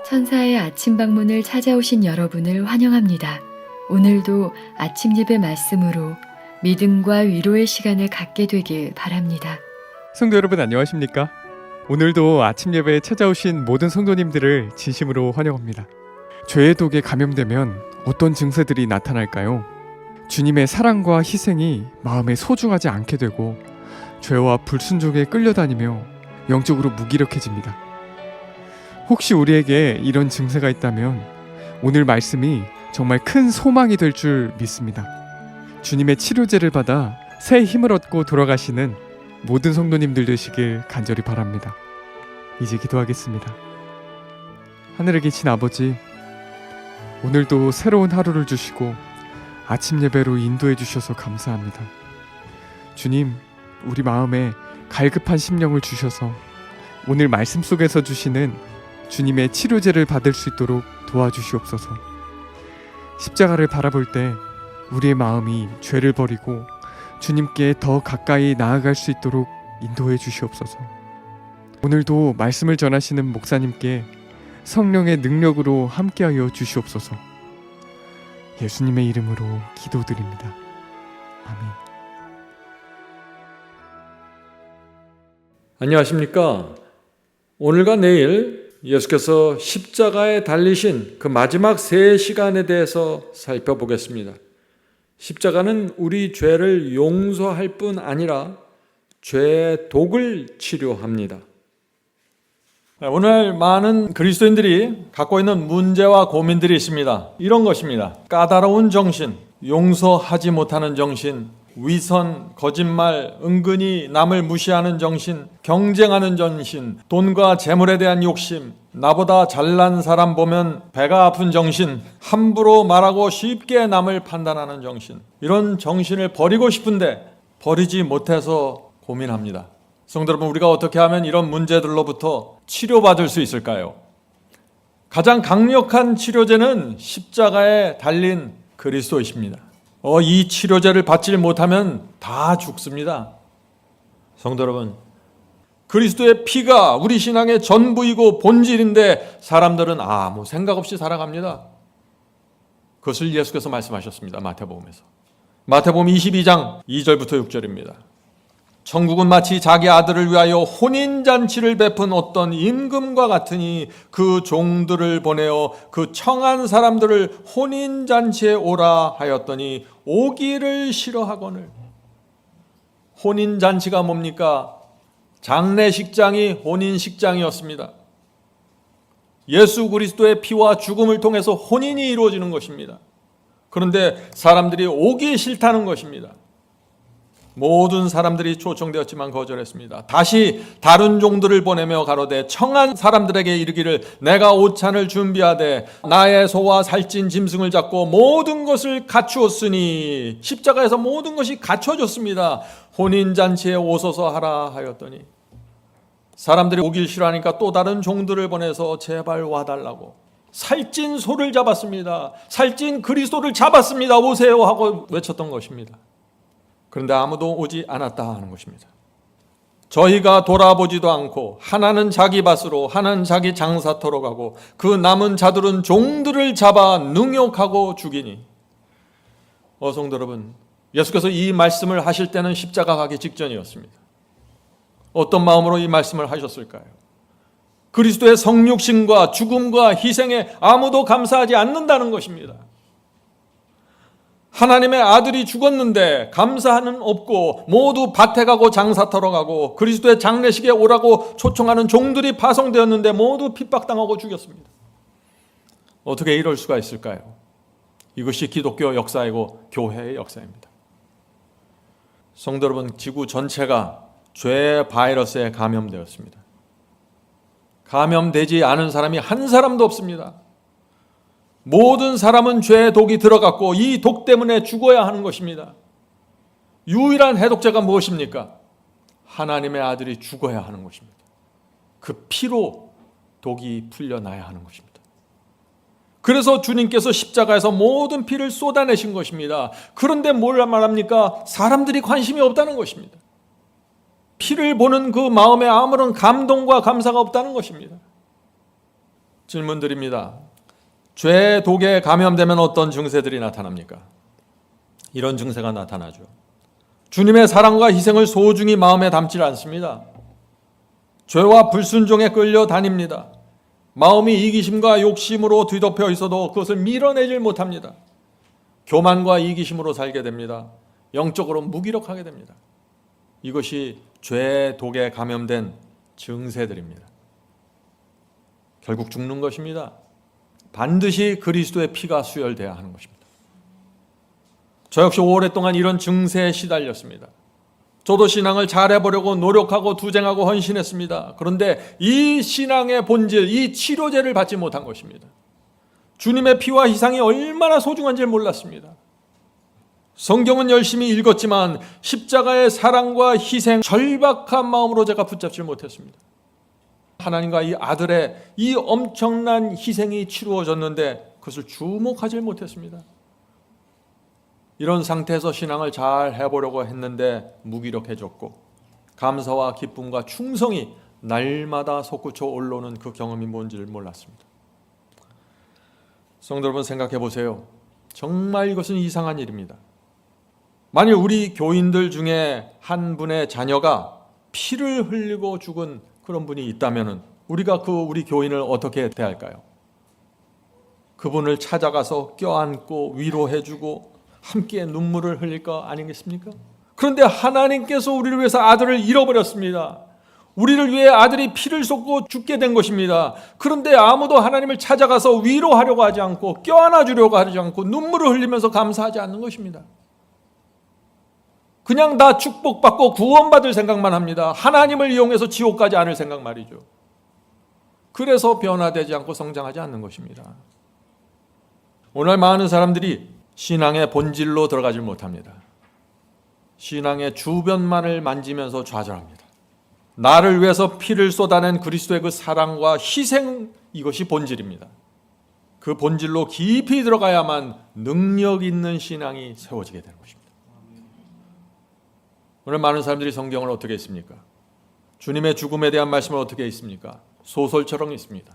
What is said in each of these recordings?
천사의 아침 방문을 찾아오신 여러분을 환영합니다. 오늘도 아침 예배 말씀으로 믿음과 위로의 시간을 갖게 되길 바랍니다. 성도 여러분 안녕하십니까? 오늘도 아침 예배에 찾아오신 모든 성도님들을 진심으로 환영합니다. 죄의 독에 감염되면 어떤 증세들이 나타날까요? 주님의 사랑과 희생이 마음에 소중하지 않게 되고 죄와 불순종에 끌려다니며 영적으로 무기력해집니다. 혹시 우리에게 이런 증세가 있다면 오늘 말씀이 정말 큰 소망이 될 줄 믿습니다. 주님의 치료제를 받아 새 힘을 얻고 돌아가시는 모든 성도님들 되시길 간절히 바랍니다. 이제 기도하겠습니다. 하늘에 계신 아버지, 오늘도 새로운 하루를 주시고 아침 예배로 인도해 주셔서 감사합니다. 주님, 우리 마음에 갈급한 심령을 주셔서 오늘 말씀 속에서 주시는 주님의 치료제를 받을 수 있도록 도와주시옵소서. 십자가를 바라볼 때 우리의 마음이 죄를 버리고 주님께 더 가까이 나아갈 수 있도록 인도해 주시옵소서. 오늘도 말씀을 전하시는 목사님께 성령의 능력으로 함께하여 주시옵소서. 예수님의 이름으로 기도드립니다. 아멘. 안녕하십니까? 오늘과 내일 예수께서 십자가에 달리신 그 마지막 3시간에 대해서 살펴보겠습니다. 십자가는 우리 죄를 용서할 뿐 아니라 죄의 독을 치료합니다. 오늘 많은 그리스도인들이 갖고 있는 문제와 고민들이 있습니다. 이런 것입니다. 까다로운 정신, 용서하지 못하는 정신, 위선, 거짓말, 은근히 남을 무시하는 정신, 경쟁하는 정신, 돈과 재물에 대한 욕심, 나보다 잘난 사람 보면 배가 아픈 정신, 함부로 말하고 쉽게 남을 판단하는 정신, 이런 정신을 버리고 싶은데 버리지 못해서 고민합니다. 성도 여러분, 우리가 어떻게 하면 이런 문제들로부터 치료받을 수 있을까요? 가장 강력한 치료제는 십자가에 달린 그리스도이십니다. 이 치료제를 받지 못하면 다 죽습니다. 성도 여러분, 그리스도의 피가 우리 신앙의 전부이고 본질인데 사람들은 아무 생각 없이 살아갑니다. 그것을 예수께서 말씀하셨습니다. 마태복음에서. 마태복음 22장 2절부터 6절입니다. 천국은 마치 자기 아들을 위하여 혼인잔치를 베푼 어떤 임금과 같으니 그 종들을 보내어 그 청한 사람들을 혼인잔치에 오라 하였더니 오기를 싫어하거늘. 혼인잔치가 뭡니까? 장례식장이 혼인식장이었습니다. 예수 그리스도의 피와 죽음을 통해서 혼인이 이루어지는 것입니다. 그런데 사람들이 오기 싫다는 것입니다. 모든 사람들이 초청되었지만 거절했습니다. 다시 다른 종들을 보내며 가로되 청한 사람들에게 이르기를 내가 오찬을 준비하되 나의 소와 살찐 짐승을 잡고 모든 것을 갖추었으니, 십자가에서 모든 것이 갖춰졌습니다. 혼인잔치에 오소서 하라 하였더니 사람들이 오길 싫어하니까 또 다른 종들을 보내서 제발 와달라고 살찐 소를 잡았습니다. 살찐 그리스도를 잡았습니다. 오세요 하고 외쳤던 것입니다. 그런데 아무도 오지 않았다 하는 것입니다. 저희가 돌아보지도 않고 하나는 자기 밭으로 하나는 자기 장사터로 가고 그 남은 자들은 종들을 잡아 능욕하고 죽이니. 성도 여러분, 예수께서 이 말씀을 하실 때는 십자가 가기 직전이었습니다. 어떤 마음으로 이 말씀을 하셨을까요? 그리스도의 성육신과 죽음과 희생에 아무도 감사하지 않는다는 것입니다. 하나님의 아들이 죽었는데 감사는 없고 모두 밭에 가고 장사터러 가고 그리스도의 장례식에 오라고 초청하는 종들이 파송되었는데 모두 핍박당하고 죽였습니다. 어떻게 이럴 수가 있을까요? 이것이 기독교 역사이고 교회의 역사입니다. 성도 여러분, 지구 전체가 죄의 바이러스에 감염되었습니다. 감염되지 않은 사람이 한 사람도 없습니다. 모든 사람은 죄의 독이 들어갔고 이 독 때문에 죽어야 하는 것입니다. 유일한 해독제가 무엇입니까? 하나님의 아들이 죽어야 하는 것입니다. 그 피로 독이 풀려나야 하는 것입니다. 그래서 주님께서 십자가에서 모든 피를 쏟아내신 것입니다. 그런데 뭘 말합니까? 사람들이 관심이 없다는 것입니다. 피를 보는 그 마음에 아무런 감동과 감사가 없다는 것입니다. 질문 드립니다. 죄의 독에 감염되면 어떤 증세들이 나타납니까? 이런 증세가 나타나죠. 주님의 사랑과 희생을 소중히 마음에 담지 않습니다. 죄와 불순종에 끌려 다닙니다. 마음이 이기심과 욕심으로 뒤덮여 있어도 그것을 밀어내질 못합니다. 교만과 이기심으로 살게 됩니다. 영적으로 무기력하게 됩니다. 이것이 죄의 독에 감염된 증세들입니다. 결국 죽는 것입니다. 반드시 그리스도의 피가 수혈돼야 하는 것입니다. 저 역시 오랫동안 이런 증세에 시달렸습니다. 저도 신앙을 잘해보려고 노력하고 투쟁하고 헌신했습니다. 그런데 이 신앙의 본질, 이 치료제를 받지 못한 것입니다. 주님의 피와 희생이 얼마나 소중한지 몰랐습니다. 성경은 열심히 읽었지만 십자가의 사랑과 희생, 절박한 마음으로 제가 붙잡지 못했습니다. 하나님과 이 아들의 이 엄청난 희생이 치루어졌는데 그것을 주목하지 못했습니다. 이런 상태에서 신앙을 잘 해보려고 했는데 무기력해졌고 감사와 기쁨과 충성이 날마다 솟구쳐 올라오는 그 경험이 뭔지를 몰랐습니다. 성도 여러분, 생각해 보세요. 정말 이것은 이상한 일입니다. 만일 우리 교인들 중에 한 분의 자녀가 피를 흘리고 죽은 그런 분이 있다면 우리가 우리 교인을 어떻게 대할까요? 그분을 찾아가서 껴안고 위로해주고 함께 눈물을 흘릴 거 아니겠습니까? 그런데 하나님께서 우리를 위해서 아들을 잃어버렸습니다. 우리를 위해 아들이 피를 쏟고 죽게 된 것입니다. 그런데 아무도 하나님을 찾아가서 위로하려고 하지 않고 껴안아 주려고 하지 않고 눈물을 흘리면서 감사하지 않는 것입니다. 그냥 다 축복받고 구원받을 생각만 합니다. 하나님을 이용해서 지옥 가지 않을 생각 말이죠. 그래서 변화되지 않고 성장하지 않는 것입니다. 오늘 많은 사람들이 신앙의 본질로 들어가지 못합니다. 신앙의 주변만을 만지면서 좌절합니다. 나를 위해서 피를 쏟아낸 그리스도의 그 사랑과 희생, 이것이 본질입니다. 그 본질로 깊이 들어가야만 능력 있는 신앙이 세워지게 되는 것입니다. 오늘 많은 사람들이 성경을 어떻게 읽습니까? 주님의 죽음에 대한 말씀을 어떻게 읽습니까? 소설처럼 읽습니다.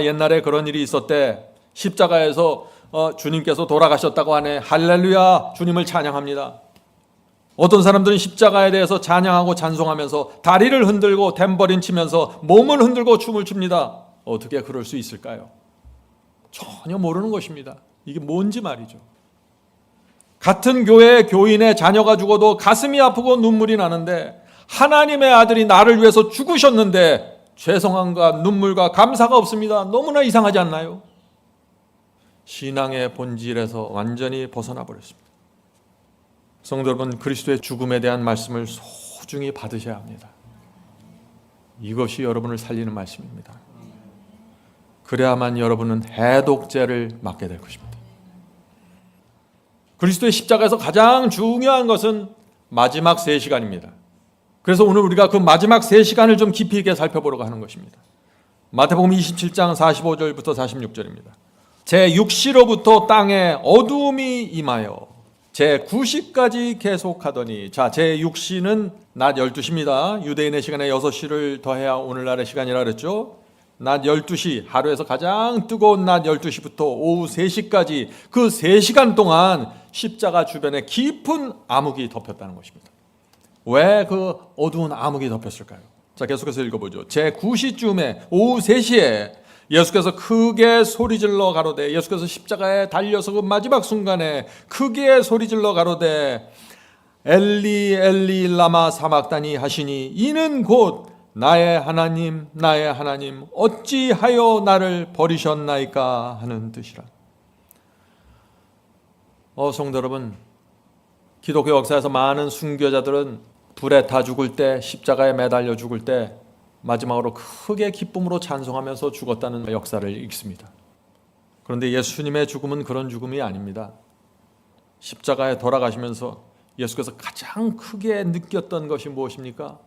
옛날에 그런 일이 있었대. 십자가에서 주님께서 돌아가셨다고 하네. 할렐루야, 주님을 찬양합니다. 어떤 사람들은 십자가에 대해서 찬양하고 찬송하면서 다리를 흔들고 탬버린 치면서 몸을 흔들고 춤을 춥니다. 어떻게 그럴 수 있을까요? 전혀 모르는 것입니다. 이게 뭔지 말이죠. 같은 교회의 교인의 자녀가 죽어도 가슴이 아프고 눈물이 나는데 하나님의 아들이 나를 위해서 죽으셨는데 죄송함과 눈물과 감사가 없습니다. 너무나 이상하지 않나요? 신앙의 본질에서 완전히 벗어나 버렸습니다. 성도 여러분, 그리스도의 죽음에 대한 말씀을 소중히 받으셔야 합니다. 이것이 여러분을 살리는 말씀입니다. 그래야만 여러분은 해독제를 맞게 될 것입니다. 그리스도의 십자가에서 가장 중요한 것은 마지막 3시간입니다. 그래서 오늘 우리가 그 마지막 3시간을 좀 깊이 있게 살펴보려고 하는 것입니다. 마태복음 27장 45절부터 46절입니다. 제6시로부터 땅에 어두움이 임하여 제9시까지 계속하더니, 자, 제6시는 낮 12시입니다. 유대인의 시간에 6시를 더해야 오늘날의 시간이라 그랬죠. 낮 12시, 하루에서 가장 뜨거운 낮 12시부터 오후 3시까지 그 3시간 동안 십자가 주변에 깊은 암흑이 덮였다는 것입니다. 왜 그 어두운 암흑이 덮였을까요? 자, 계속해서 읽어보죠. 제9시쯤에 오후 3시에 예수께서 크게 소리질러 가로되, 예수께서 십자가에 달려서 그 마지막 순간에 크게 소리질러 가로되 엘리 엘리 라마 사막다니 하시니 이는 곧 나의 하나님 나의 하나님 어찌하여 나를 버리셨나이까 하는 뜻이라. 성도 여러분, 기독교 역사에서 많은 순교자들은 불에 타 죽을 때, 십자가에 매달려 죽을 때 마지막으로 크게 기쁨으로 찬송하면서 죽었다는 역사를 읽습니다. 그런데 예수님의 죽음은 그런 죽음이 아닙니다. 십자가에 돌아가시면서 예수께서 가장 크게 느꼈던 것이 무엇입니까?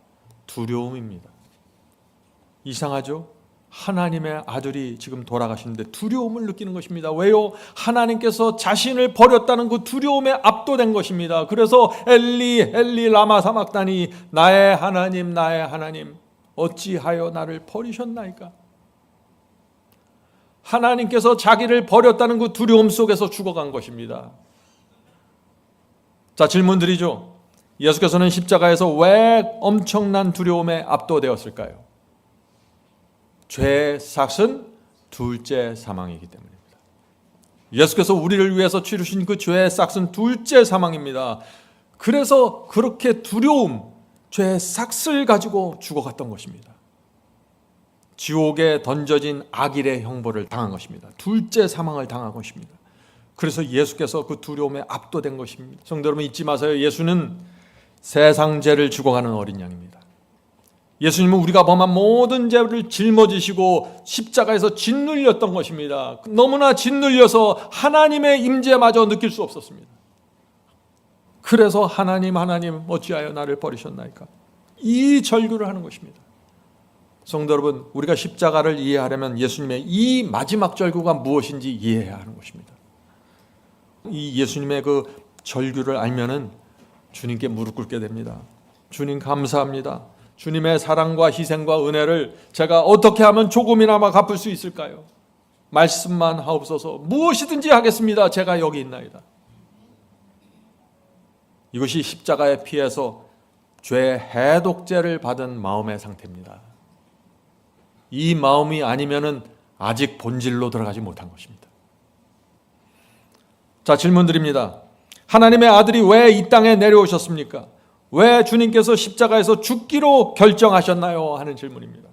두려움입니다. 이상하죠? 하나님의 아들이 지금 돌아가시는데 두려움을 느끼는 것입니다. 왜요? 하나님께서 자신을 버렸다는 그 두려움에 압도된 것입니다. 그래서 엘리 엘리 라마 사막다니 나의 하나님 나의 하나님 어찌하여 나를 버리셨나이까? 하나님께서 자기를 버렸다는 그 두려움 속에서 죽어간 것입니다. 자, 질문 드리죠. 예수께서는 십자가에서 왜 엄청난 두려움에 압도되었을까요? 죄의 삭은 둘째 사망이기 때문입니다. 예수께서 우리를 위해서 치르신 그 죄의 삭은 둘째 사망입니다. 그래서 그렇게 두려움, 죄의 삭을 가지고 죽어갔던 것입니다. 지옥에 던져진 악일의 형벌을 당한 것입니다. 둘째 사망을 당한 것입니다. 그래서 예수께서 그 두려움에 압도된 것입니다. 성도 여러분, 잊지 마세요. 예수는 세상 죄를 죽어가는 어린 양입니다. 예수님은 우리가 범한 모든 죄를 жил머지시고 십자가에서 짓눌렸던 것입니다. 너무나 짓눌려서 하나님의 임재마저 느낄 수 없었습니다. 그래서 하나님 어찌하여 나를 버리셨나이까? 이 절규를 하는 것입니다. 성도 여러분, 우리가 십자가를 이해하려면 예수님의 이 마지막 절규가 무엇인지 이해해야 하는 것입니다. 이 예수님의 그 절규를 알면은 주님께 무릎 꿇게 됩니다. 주님 감사합니다. 주님의 사랑과 희생과 은혜를 제가 어떻게 하면 조금이나마 갚을 수 있을까요? 말씀만 하옵소서. 무엇이든지 하겠습니다. 제가 여기 있나이다. 이것이 십자가의 피에서 죄의 해독제를 받은 마음의 상태입니다. 이 마음이 아니면은 아직 본질로 들어가지 못한 것입니다. 자, 질문 드립니다. 하나님의 아들이 왜 이 땅에 내려오셨습니까? 왜 주님께서 십자가에서 죽기로 결정하셨나요? 하는 질문입니다.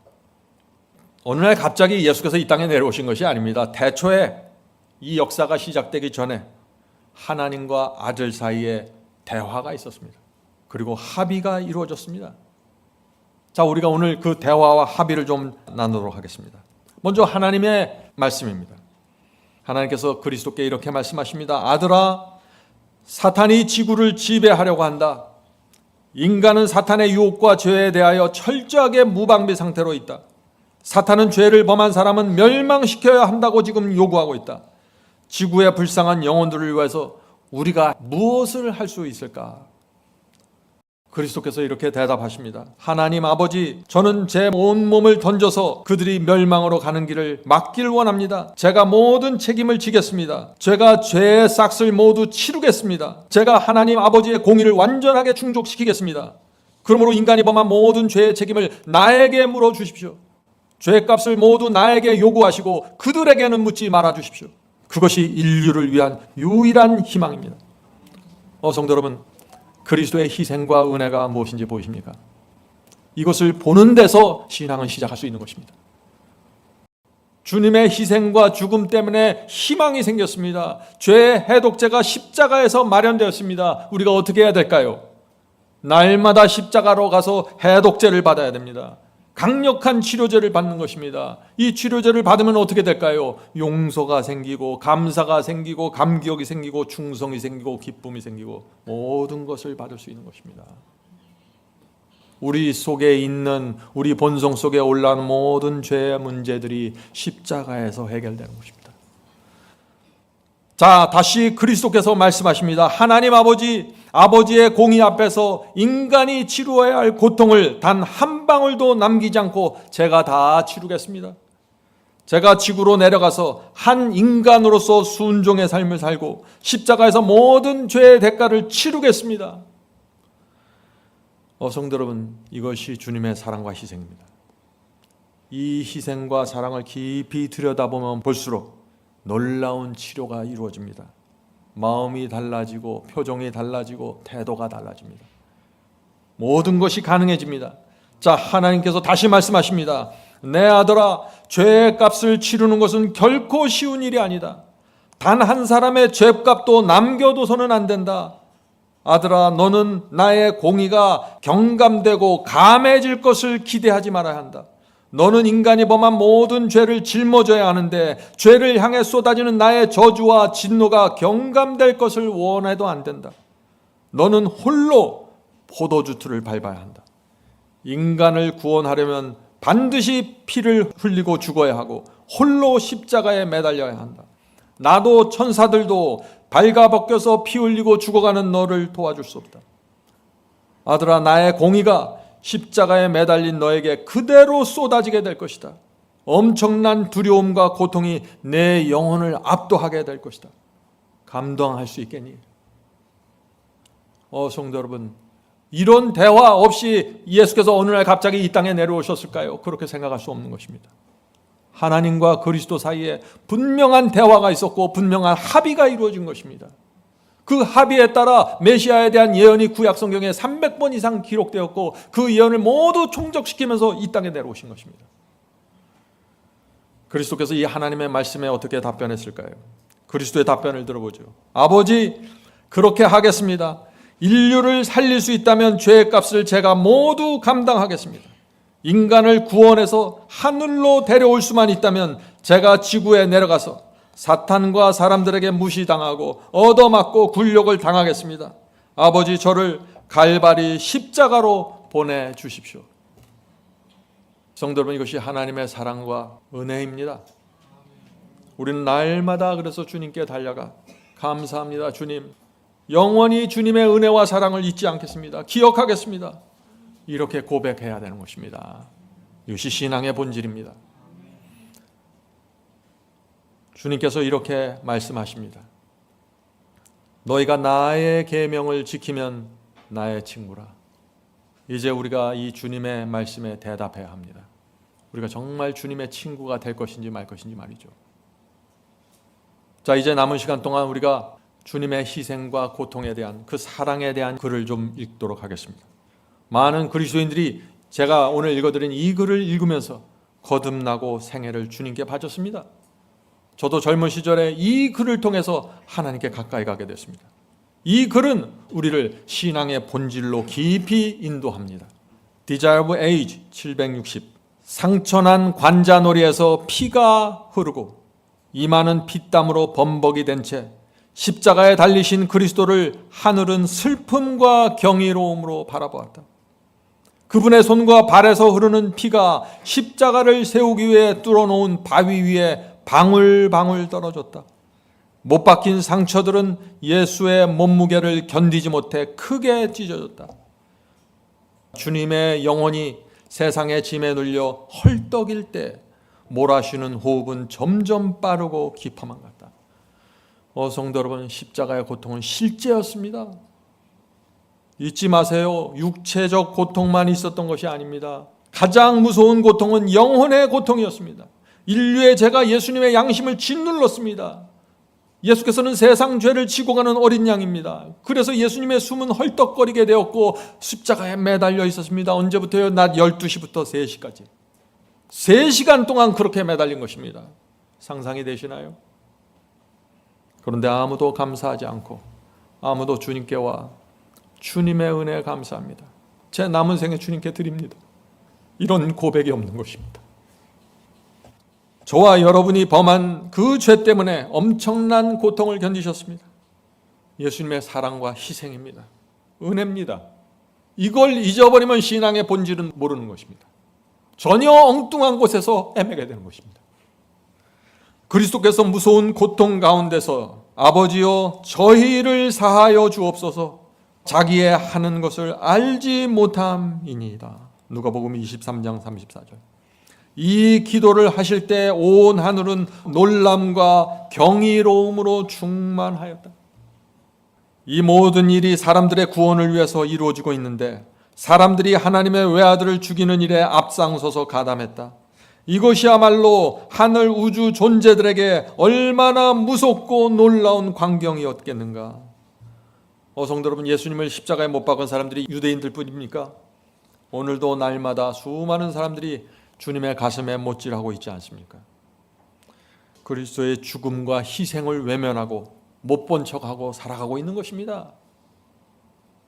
어느 날 갑자기 예수께서 이 땅에 내려오신 것이 아닙니다. 대초에 이 역사가 시작되기 전에 하나님과 아들 사이에 대화가 있었습니다. 그리고 합의가 이루어졌습니다. 자, 우리가 오늘 그 대화와 합의를 좀 나누도록 하겠습니다. 먼저 하나님의 말씀입니다. 하나님께서 그리스도께 이렇게 말씀하십니다. 아들아, 사탄이 지구를 지배하려고 한다. 인간은 사탄의 유혹과 죄에 대하여 철저하게 무방비 상태로 있다. 사탄은 죄를 범한 사람은 멸망시켜야 한다고 지금 요구하고 있다. 지구의 불쌍한 영혼들을 위해서 우리가 무엇을 할 수 있을까? 그리스도께서 이렇게 대답하십니다. 하나님 아버지, 저는 제 온몸을 던져서 그들이 멸망으로 가는 길을 막길 원합니다. 제가 모든 책임을 지겠습니다. 제가 죄의 삭을 모두 치르겠습니다. 제가 하나님 아버지의 공의를 완전하게 충족시키겠습니다. 그러므로 인간이 범한 모든 죄의 책임을 나에게 물어주십시오. 죄값을 모두 나에게 요구하시고 그들에게는 묻지 말아주십시오. 그것이 인류를 위한 유일한 희망입니다. 성도 여러분, 그리스도의 희생과 은혜가 무엇인지 보이십니까? 이것을 보는 데서 신앙은 시작할 수 있는 것입니다. 주님의 희생과 죽음 때문에 희망이 생겼습니다. 죄의 해독제가 십자가에서 마련되었습니다. 우리가 어떻게 해야 될까요? 날마다 십자가로 가서 해독제를 받아야 됩니다. 강력한 치료제를 받는 것입니다. 이 치료제를 받으면 어떻게 될까요? 용서가 생기고 감사가 생기고 감격이 생기고 충성이 생기고 기쁨이 생기고 모든 것을 받을 수 있는 것입니다. 우리 속에 있는, 우리 본성 속에 올라오는 모든 죄의 문제들이 십자가에서 해결되는 것입니다. 자, 다시 그리스도께서 말씀하십니다. 하나님 아버지의 공의 앞에서 인간이 치루어야 할 고통을 단 한 방울도 남기지 않고 제가 다 치르겠습니다. 제가 지구로 내려가서 한 인간으로서 순종의 삶을 살고 십자가에서 모든 죄의 대가를 치르겠습니다. 성도 여러분, 이것이 주님의 사랑과 희생입니다. 이 희생과 사랑을 깊이 들여다보면 볼수록 놀라운 치료가 이루어집니다. 마음이 달라지고 표정이 달라지고 태도가 달라집니다. 모든 것이 가능해집니다. 자, 하나님께서 다시 말씀하십니다. 내 아들아, 죄의 값을 치르는 것은 결코 쉬운 일이 아니다. 단 한 사람의 죄값도 남겨둬서는 안 된다. 아들아, 너는 나의 공의가 경감되고 감해질 것을 기대하지 말아야 한다. 너는 인간이 범한 모든 죄를 짊어져야 하는데 죄를 향해 쏟아지는 나의 저주와 진노가 경감될 것을 원해도 안 된다. 너는 홀로 포도주틀을 밟아야 한다. 인간을 구원하려면 반드시 피를 흘리고 죽어야 하고 홀로 십자가에 매달려야 한다. 나도 천사들도 발가벗겨서 피 흘리고 죽어가는 너를 도와줄 수 없다. 아들아, 나의 공의가 십자가에 매달린 너에게 그대로 쏟아지게 될 것이다. 엄청난 두려움과 고통이 내 영혼을 압도하게 될 것이다. 감당할 수 있겠니? 성도 여러분, 이런 대화 없이 예수께서 어느 날 갑자기 이 땅에 내려오셨을까요? 그렇게 생각할 수 없는 것입니다. 하나님과 그리스도 사이에 분명한 대화가 있었고 분명한 합의가 이루어진 것입니다. 그 합의에 따라 메시아에 대한 예언이 구약 성경에 300번 이상 기록되었고 그 예언을 모두 총적시키면서 이 땅에 내려오신 것입니다. 그리스도께서 이 하나님의 말씀에 어떻게 답변했을까요? 그리스도의 답변을 들어보죠. 아버지, 그렇게 하겠습니다. 인류를 살릴 수 있다면 죄의 값을 제가 모두 감당하겠습니다. 인간을 구원해서 하늘로 데려올 수만 있다면 제가 지구에 내려가서 사탄과 사람들에게 무시당하고 얻어맞고 굴욕을 당하겠습니다. 아버지, 저를 갈바리 십자가로 보내주십시오. 성도 여러분, 이것이 하나님의 사랑과 은혜입니다. 우리는 날마다 그래서 주님께 달려가 감사합니다. 주님, 영원히 주님의 은혜와 사랑을 잊지 않겠습니다. 기억하겠습니다. 이렇게 고백해야 되는 것입니다. 이것이 신앙의 본질입니다. 주님께서 이렇게 말씀하십니다. 너희가 나의 계명을 지키면 나의 친구라. 이제 우리가 이 주님의 말씀에 대답해야 합니다. 우리가 정말 주님의 친구가 될 것인지 말 것인지 말이죠. 자, 이제 남은 시간 동안 우리가 주님의 희생과 고통에 대한 그 사랑에 대한 글을 좀 읽도록 하겠습니다. 많은 그리스도인들이 제가 오늘 읽어드린 이 글을 읽으면서 거듭나고 생애를 주님께 바쳤습니다. 저도 젊은 시절에 이 글을 통해서 하나님께 가까이 가게 됐습니다. 이 글은 우리를 신앙의 본질로 깊이 인도합니다. Desire of Age 760. 상처난 관자놀이에서 피가 흐르고 이마는 피땀으로 범벅이 된 채 십자가에 달리신 그리스도를 하늘은 슬픔과 경이로움으로 바라보았다. 그분의 손과 발에서 흐르는 피가 십자가를 세우기 위해 뚫어놓은 바위 위에 방울방울 떨어졌다. 못 박힌 상처들은 예수의 몸무게를 견디지 못해 크게 찢어졌다. 주님의 영혼이 세상의 짐에 눌려 헐떡일 때 몰아쉬는 호흡은 점점 빠르고 깊어만 갔다. 성도 여러분, 십자가의 고통은 실제였습니다. 잊지 마세요. 육체적 고통만 있었던 것이 아닙니다. 가장 무서운 고통은 영혼의 고통이었습니다. 인류의 죄가 예수님의 양심을 짓눌렀습니다. 예수께서는 세상 죄를 지고 가는 어린 양입니다. 그래서 예수님의 숨은 헐떡거리게 되었고 십자가에 매달려 있었습니다. 언제부터요? 낮 12시부터 3시까지. 3시간 동안 그렇게 매달린 것입니다. 상상이 되시나요? 그런데 아무도 감사하지 않고 아무도 주님께 와 주님의 은혜에 감사합니다. 제 남은 생에 주님께 드립니다. 이런 고백이 없는 것입니다. 저와 여러분이 범한 그 죄 때문에 엄청난 고통을 견디셨습니다. 예수님의 사랑과 희생입니다. 은혜입니다. 이걸 잊어버리면 신앙의 본질은 모르는 것입니다. 전혀 엉뚱한 곳에서 헤매게 되는 것입니다. 그리스도께서 무서운 고통 가운데서 아버지여 저희를 사하여 주옵소서 자기의 하는 것을 알지 못함이니이다. 누가복음 23장 34절. 이 기도를 하실 때 온 하늘은 놀람과 경이로움으로 충만하였다. 이 모든 일이 사람들의 구원을 위해서 이루어지고 있는데 사람들이 하나님의 외아들을 죽이는 일에 앞장서서 가담했다. 이것이야말로 하늘 우주 존재들에게 얼마나 무섭고 놀라운 광경이었겠는가. 성도 여러분, 예수님을 십자가에 못 박은 사람들이 유대인들 뿐입니까? 오늘도 날마다 수많은 사람들이 주님의 가슴에 못질하고 있지 않습니까? 그리스도의 죽음과 희생을 외면하고 못 본 척하고 살아가고 있는 것입니다.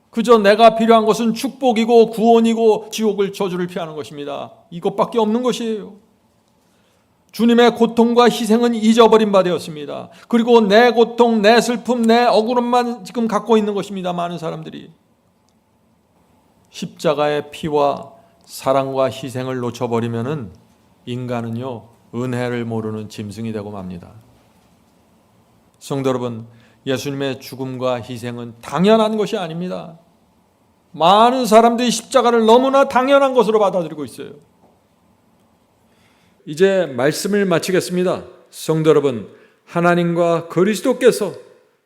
그저 내가 필요한 것은 축복이고 구원이고 지옥을 저주를 피하는 것입니다. 이것밖에 없는 것이에요. 주님의 고통과 희생은 잊어버린 바 되었습니다. 그리고 내 고통, 내 슬픔, 내 억울함만 지금 갖고 있는 것입니다. 많은 사람들이. 십자가의 피와 사랑과 희생을 놓쳐버리면은 인간은요, 은혜를 모르는 짐승이 되고 맙니다. 성도 여러분, 예수님의 죽음과 희생은 당연한 것이 아닙니다. 많은 사람들이 십자가를 너무나 당연한 것으로 받아들이고 있어요. 이제 말씀을 마치겠습니다. 성도 여러분, 하나님과 그리스도께서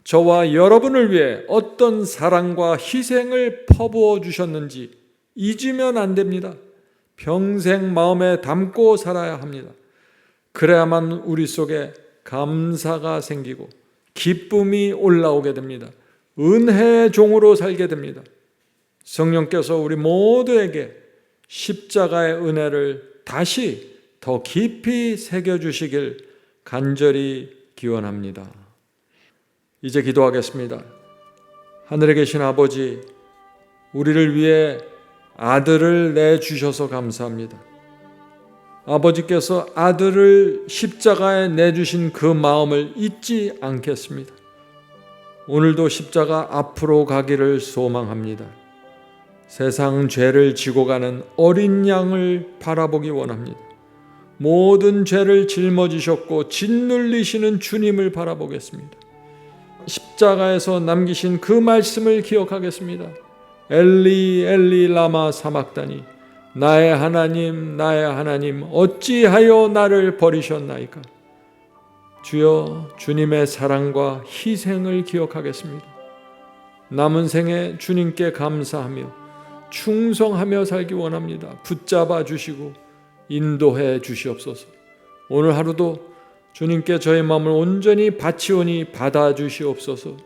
저와 여러분을 위해 어떤 사랑과 희생을 퍼부어 주셨는지 잊으면 안 됩니다. 평생 마음에 담고 살아야 합니다. 그래야만 우리 속에 감사가 생기고 기쁨이 올라오게 됩니다. 은혜의 종으로 살게 됩니다. 성령께서 우리 모두에게 십자가의 은혜를 다시 더 깊이 새겨주시길 간절히 기원합니다. 이제 기도하겠습니다. 하늘에 계신 아버지, 우리를 위해 아들을 내주셔서 감사합니다. 아버지께서 아들을 십자가에 내주신 그 마음을 잊지 않겠습니다. 오늘도 십자가 앞으로 가기를 소망합니다. 세상 죄를 지고 가는 어린 양을 바라보기 원합니다. 모든 죄를 짊어지셨고 짓눌리시는 주님을 바라보겠습니다. 십자가에서 남기신 그 말씀을 기억하겠습니다. 엘리 엘리 라마 사막다니, 나의 하나님 어찌하여 나를 버리셨나이까. 주여, 주님의 사랑과 희생을 기억하겠습니다. 남은 생에 주님께 감사하며 충성하며 살기 원합니다. 붙잡아 주시고 인도해 주시옵소서. 오늘 하루도 주님께 저의 마음을 온전히 바치오니 받아 주시옵소서.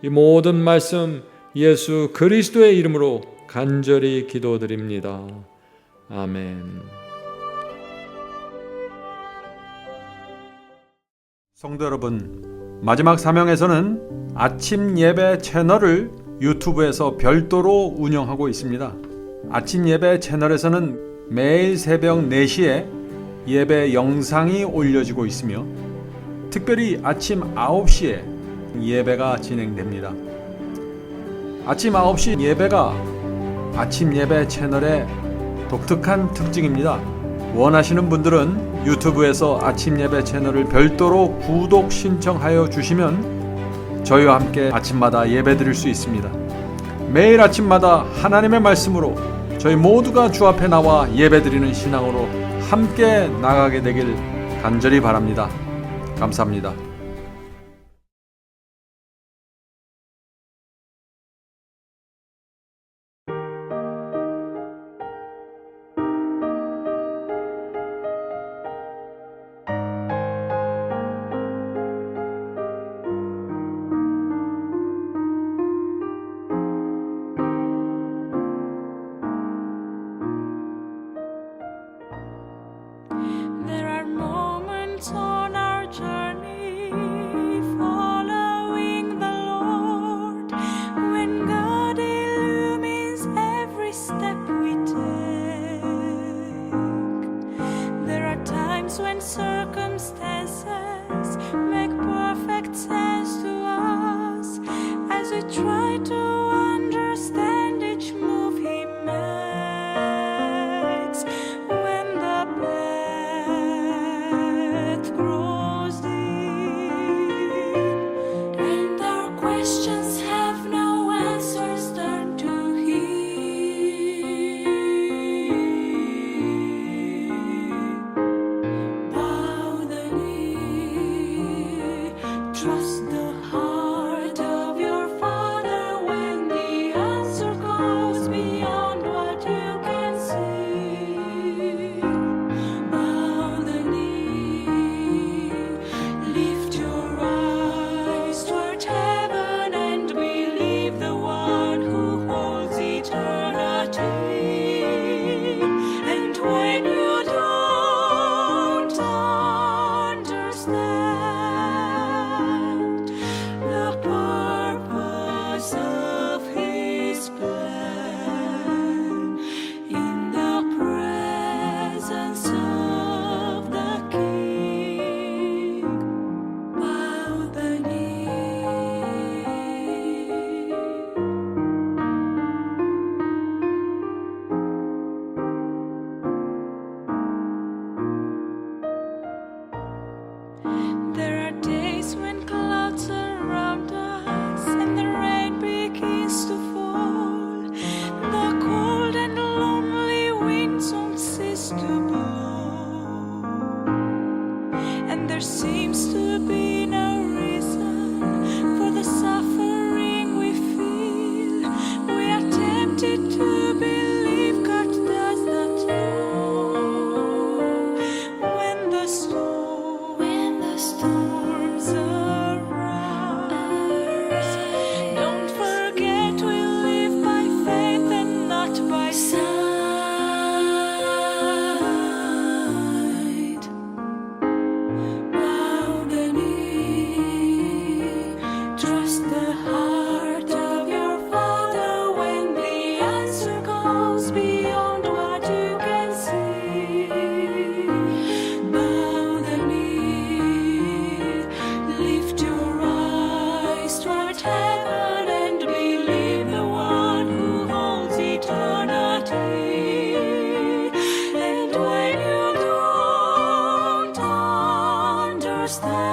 이 모든 말씀 예수 그리스도의 이름으로 간절히 기도드립니다. 아멘. 성도 여러분, 마지막 사명에서는 아침 예배 채널을 유튜브에서 별도로 운영하고 있습니다. 아침 예배 채널에서는 매일 새벽 4시에 예배 영상이 올려지고 있으며 특별히 아침 9시에 예배가 진행됩니다. 아침 9시 예배가 아침 예배 채널의 독특한 특징입니다. 원하시는 분들은 유튜브에서 아침 예배 채널을 별도로 구독 신청하여 주시면 저희와 함께 아침마다 예배 드릴 수 있습니다. 매일 아침마다 하나님의 말씀으로 저희 모두가 주 앞에 나와 예배 드리는 신앙으로 함께 나가게 되길 간절히 바랍니다. 감사합니다. There are moments on our journey following the Lord when God illumines every step we take. There are times when circumstances make perfect sense to us as we try to understand each move He makes. When the path grows deep and our questions have no answers, turn to Him. Bow the knee, trust the heart of your Father when the answer goes beyond what you can see. Bow the knee, lift your eyes toward heaven and believe the one who holds eternity. And when you don't understand the purpose of His plan, in the presence of the King, bow the knee. There are days when clouds surround us and the rain begins to fall. The cold and lonely winds don't cease to blow. seems to be no reason for the suffering we feel. We are tempted to believe God does not know. When the storms arise, don't forget we live by faith and not by sight. Bow the knee, trust the heart of your Father when the answer goes beyond what you can see. Bow the knee, lift your eyes toward heaven and believe the one who holds eternity. And when you don't understand,